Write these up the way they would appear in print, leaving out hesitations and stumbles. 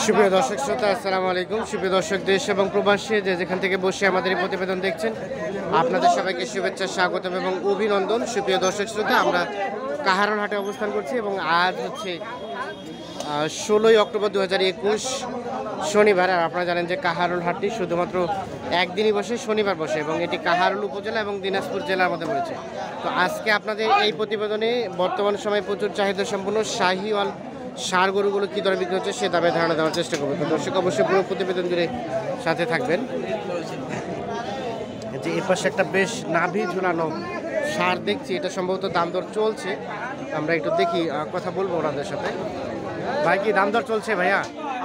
সুপ্রিয় দর্শক শ্রোতা, আসসালামু আলাইকুম। সুপ্রিয় দর্শক, দেশ এবং প্রবাসী যে যেখান থেকে বসে আমাদের এই প্রতিবেদন দেখছেন, আপনাদের সবাইকে শুভেচ্ছা, স্বাগতম এবং অভিনন্দন। সুপ্রিয় দর্শক শ্রোতা, আমরা কাহারোল হাটে অবস্থান করছি এবং আজ হচ্ছে 16ই অক্টোবর 2021 শনিবার। আর আপনারা জানেন যে কাহারোল হাটটি শুধুমাত্র একদিনই বসে, শনিবার বসে, এবং এটি কাহারোল উপজেলা এবং দিনাজপুর জেলার মধ্যে পড়েছে। তো আজকে আপনাদের এই প্রতিবেদনে বর্তমান সময়ে প্রচুর চাহিদা সম্পন্ন শাহিওয়াল ষাঁড় গরুগুলো কী দরে বিক্রি হচ্ছে সে দামে ধারণা দেওয়ার চেষ্টা করবো। তো দর্শক অবশ্যই পুরো প্রতিবেদন জুড়ে সাথে থাকবেন। যে এর পাশে একটা বেশ নাভি ঝুলানো ষাঁড় দেখছি, এটা সম্ভবত দাম দর চলছে। আমরা একটু দেখি, কথা বলবো ওনাদের সাথে। ভাই, কি দাম দর চলছে ভাইয়া?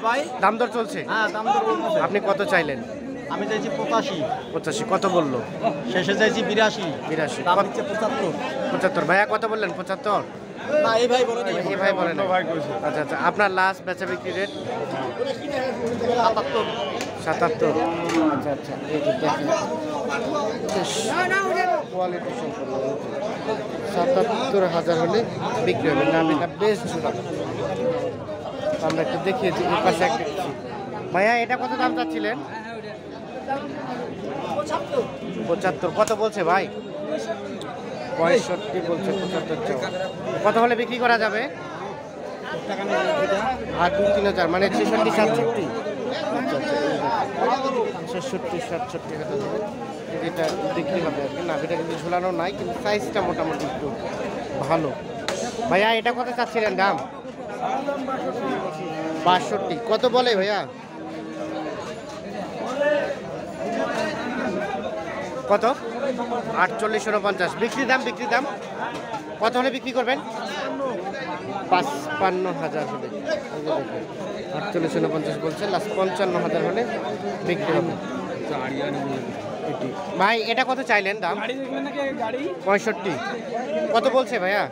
ভাই দাম দর চলছে? হ্যাঁ, দাম দর বলতেছে। আপনি কত চাইলেন? আমি চাইছি 85। 85। কত বললো? শেষে চাইছি 82। 82। দাম হচ্ছে 75। 75। ভাইয়া কত বললেন? 75? না, এই ভাই বলেন। এই ভাই বলেন। আচ্ছা আচ্ছা, আপনার লাস্ট বেচা বিক্রি রেট? 77। 77। আচ্ছা আচ্ছা, এই যে দেখেন কোয়ালিটি সম্পন্ন 77,000 হলে বিক্রি হবে। নামিটা বেশ ঝুলা। আমরা একটু দেখিয়েছি এই পাশে একটা। ভাইয়া, এটা কত দাম চাচ্ছিলেন? 75। কত বলছে ভাই? 65 বলছে। 75 চাও। কত হলে বিক্রি করা যাবে? আর 2-3 হাজার, মানে 66-67। 66-67 টাকা দেবে। এটা বিক্রি হবে আর কি। নাভিটা কিন্তু ঝুলানো নাই, কিন্তু সাইজটা মোটামুটি একটু ভালো। ভাইয়া, এটা কত চাচ্ছিলেন দাম? 62। কত বলে ভাইয়া? কত? 48-49। বিক্রি দাম? বিক্রি দাম কত হলে বিক্রি করবেন? 55,000 হলে। 48-49 বলছে, লাস্ট 55,000 হলে বিক্রি হবে। ভাই, এটা কত চাইলেন দাম? 65। কত বলছে ভাইয়া?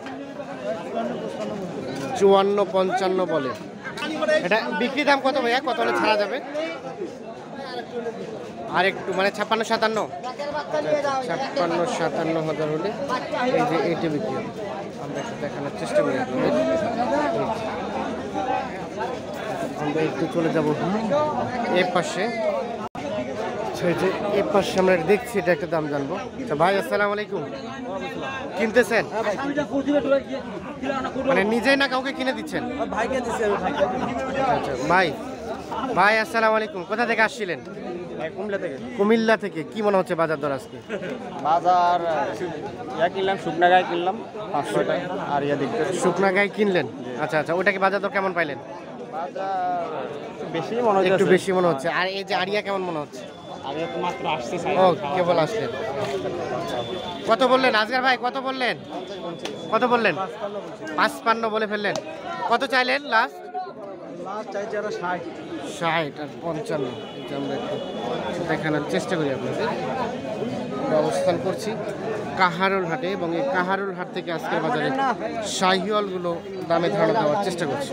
54-55 বলে। এটা বিক্রি দাম কত ভাইয়া? কত হলে ছাড়া যাবে? আর একটু, মানে 56-57? 56-57,000 হলে এই যে এইটা বিক্রি হবে। আমরা একটু দেখানোর চেষ্টা করি আপনাদের। আমরা একটু চলে যাব এর পাশে। এর পাশে আমরা দেখছি, এটা একটা দাম জানবো। আচ্ছা ভাই, আসসালামু আলাইকুম। কিনতেছেন? মানে নিজেই না কাউকে কিনে দিচ্ছেন? ভাইকে দিছি। আচ্ছা ভাই, ভাই আসসালামু আলাইকুম। কোথা থেকে আসছিলেন? কুমিল্লা থেকে। কুমিল্লা থেকে। কি মনে হচ্ছে বাজার দর আজকে? বাজার কিনলাম, শুকনা গায়ে কিনলাম 500 টাকা। আর দেখতে শুকনা গায়ে কিনলেন? আচ্ছা আচ্ছা, ওটাকে বাজার দর কেমন পাইলেন? বাজার বেশি মনে হচ্ছে। একটু বেশি মনে হচ্ছে। আর এই যে আরিয়া কেমন মনে হচ্ছে? আরিয়া তো মাত্র আসছে। ও, কেবল আসলেন। কত বললেন আজগার ভাই? কত বললেন? কত বললেন? 55 বলে ফেললেন। কত চাইলেন লাস্ট? চাইছি আরো 60। 60 আর 55। এটা আমরা একটু দেখানোর চেষ্টা করি আপনাদের। আমরা অবস্থান করছি কাহারোল হাটে, এবং এই কাহারোল হাট থেকে আজকের বাজারে শাহিওয়ালগুলো দামে ধারণা দেওয়ার চেষ্টা করছি।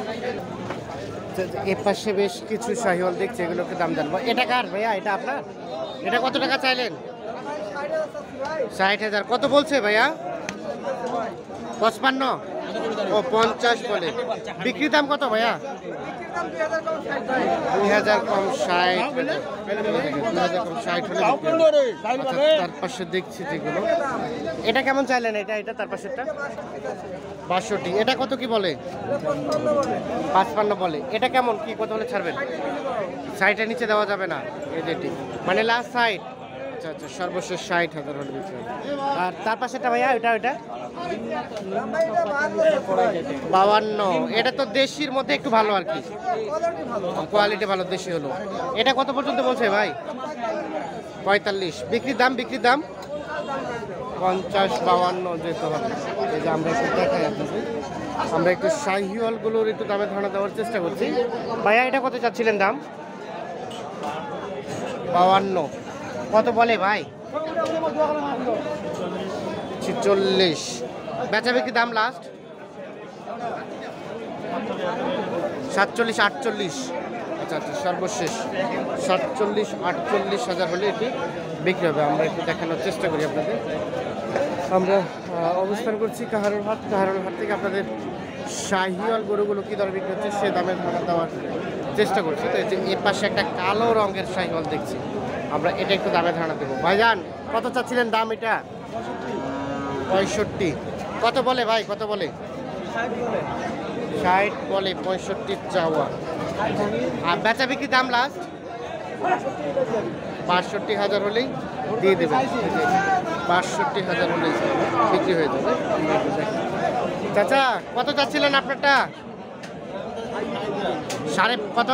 এর পাশে বেশ কিছু শাহিওয়াল দেখছি, এগুলোকে দাম জানবো। এটা কার ভাইয়া? এটা আপনার? এটা কত টাকা চাইলেন? 60,000। কত বলছে ভাইয়া? 55? ও, 50 বলে। বিক্রি দাম কত ভাইয়া? 2,000 কম 60। 2,000 কম 60 হলে বিক্রি হবে। আচ্ছা, তার পাশে দেখছি যেগুলো। এটা কেমন চাইলেন? এটা তার পাশেরটা 62। এটা কত কি বলে? 55 বলে। এটা কেমন, কি কত হলে ছাড়বেন? 60-এর নিচে দেওয়া যাবে না। এই যেটি মানে লাস্ট 60। আচ্ছা আচ্ছা, সর্বশেষ 60,000 হলে বিক্রি হবে। আর তার পাশেরটা ভাইয়া? ওইটা 52। এটা তো দেশির মধ্যে একটু ভালো আর কি, কোয়ালিটি ভালো, দেশি হলো। এটা কত পর্যন্ত বলছে ভাই? 45। বিক্রির দাম? বিক্রির দাম 50-52 যেতে হবে। এই যে আমরা একটু দেখাই আপনাদের। আমরা একটু শাহিওয়ালগুলোর একটু দামে ধারণা দেওয়ার চেষ্টা করছি। ভাইয়া, এটা কত চাচ্ছিলেন দাম? 52। কত বলে ভাই? 46। বেচা বিক্রি দাম লাস্ট 47-48। আচ্ছা আচ্ছা, সর্বশেষ 47-48,000 হলে এটি বিক্রি হবে। আমরা একটু দেখানোর চেষ্টা করি আপনাদের। আমরা অবস্থান করছি কাহারোল হাট। কাহারোল হাট থেকে আপনাদের শাহিওয়াল গরুগুলো কি দরে বিক্রি হচ্ছে সে দামে ধারণা দেওয়ার চেষ্টা করছি। তো এই যে এর পাশে একটা কালো রঙের শাহিওয়াল দেখছি, আমরা এটা একটু দামে ধারণা দেবো। ভাইজান কত চাচ্ছিলেন দাম এটা? 65। কত বলে ভাই, কত বলে? 60 বলে, 65 চাওয়া। আর বেচা বিক্রি দাম লাস্ট 62,000 হলেই দিয়ে দেবে। 62,000 হলেই বিক্রি হয়ে যাবে। চাচা কত চাচ্ছিলেন আপনারটা? সাড়ে কত?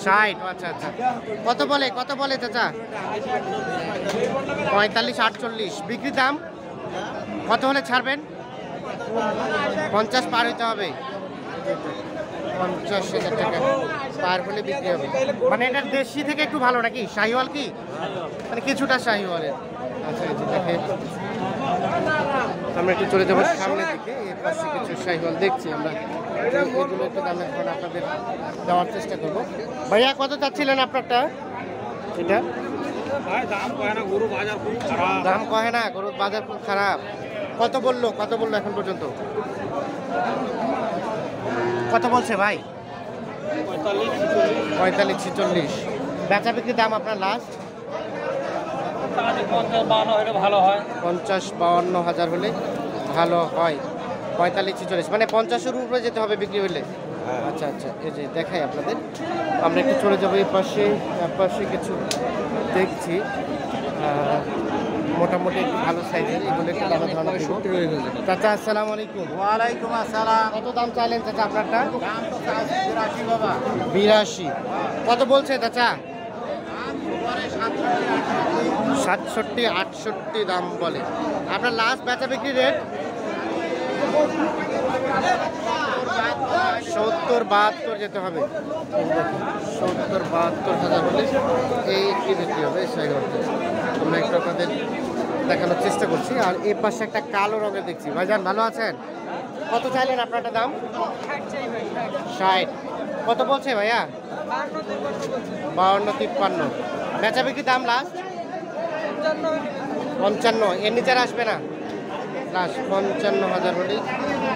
60। আচ্ছা আচ্ছা, কত বলে, কত বলে চাচা? 45, 48 বিক্রি দাম। কত হলে ছাড়বেন? 50 পার হইতে হবে। 50,000 টাকা পার হলে বিক্রি হবে। মানে এটা দেশি থেকে একটু ভালো নাকি? শাহিওয়াল কি মানে কিছুটা শাহিওয়ালের। আচ্ছা এই যে দেখেন, আমরা একটু চলে যাবো সামনের দিকে। এর পাশে কিছু শাহিওয়াল দেখছি আমরা, এগুলো একটু দামের ধরে আপনাদের দেওয়ার চেষ্টা করবো। ভাইয়া কত চাচ্ছিলেন আপনারটা? এটা দাম কয় না, গরুর বাজার খুব খারাপ। কত বললো, কত বললো এখন পর্যন্ত? কত বলছে ভাই? 45, 46। বেচা বিক্রির দাম আপনার লাস্ট 50-52,000 হলে ভালো হয়। 45, 46 মানে 50-এর উপরে যেতে হবে বিক্রি হলে। আচ্ছা আচ্ছা, এই যে দেখাই আপনাদের, আমরা একটু চলে যাবো এই পাশে। পাশে কিছু দেখছি মোটামুটি একটু ভালো সাইজের, এগুলো একটু দামে ধারণা দিব। চাচা আসসালামু আলাইকুম। ওয়ালাইকুম আসসালাম। কত দাম চাইলেন চাচা আপনারটা? দাম তো 82 বাবা। 82। কত বলছে চাচা? 67, 68 দাম বলে। আপনার লাস্ট বেচা বিক্রি রেট? 70-72 যেতে হবে। 70-72,000 হলে এই কি বিক্রি হবে সেই অর্থে। আমরা একটু আপনাদের দেখানোর চেষ্টা করছি। আর এই পাশে একটা কালো রঙের দেখছি। ভাইজান ভালো আছেন? কত চাইলেন আপনারটা দাম? 60। কত বলছে ভাইয়া? 52-53। বেচা বিক্রি দাম লাস্ট 55। এর নিচে আসবে না? লাস্ট 55,000 হলেই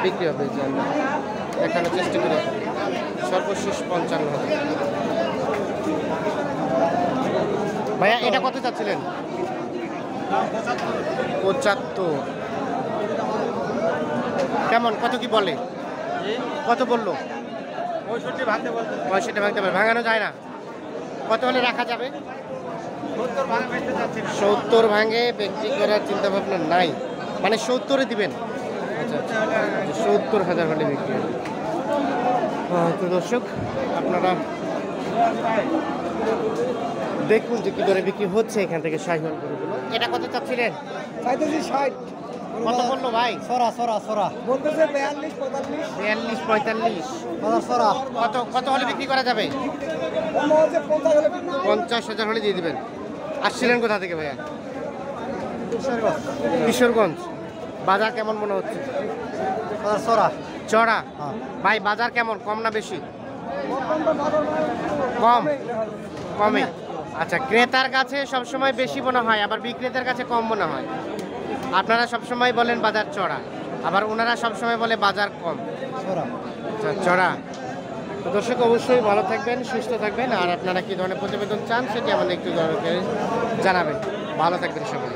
বিক্রি হবে। যে আমরা দেখানোর চেষ্টা করি, সর্বশেষ 55,000। ভাইয়া এটা কত চাচ্ছিলেন? 75। কেমন, কত কি বলে? কত বললো? 65 ভাঙতে বলতে। 65 ভাঙতে পারে, ভাঙানো যায় না? কত হলে রাখা যাবে? 70 ভাঙে বিক্রি করার চিন্তা ভাবনা নাই, মানে 70-এ দিবেন? আচ্ছা আচ্ছা, 70,000 হলে বিক্রি হবে। তো দর্শক আপনারা দেখুন যে কী দরে বিক্রি হচ্ছে এখান থেকে শাহিওয়াল গরুগুলো। এটা কত চাচ্ছিলেন? চাইতেছি 60। কত বললো ভাই? সরা বলতেছে 42, 45। 42, 45। সরা কত কত হলে বিক্রি করা যাবে? 50,000 হলে দিয়ে দিবেন। আসছিলেন কোথা থেকে ভাইয়া? কিশোরগঞ্জ। বাজার কেমন মনে হচ্ছে? চড়া। ভাই বাজার কেমন, কম না বেশি? কম, কমে। আচ্ছা, ক্রেতার কাছে সবসময় বেশি মনে হয়, আবার বিক্রেতার কাছে কম মনে হয়। আপনারা সবসময় বলেন বাজার চড়া, আবার ওনারা সবসময় বলে বাজার কম। আচ্ছা, চড়া। তো দর্শক অবশ্যই ভালো থাকবেন, সুস্থ থাকবেন। আর আপনারা কী ধরনের প্রতিবেদন চান সেটি আমাদের একটু জানাবেন। ভালো থাকবেন সবাই।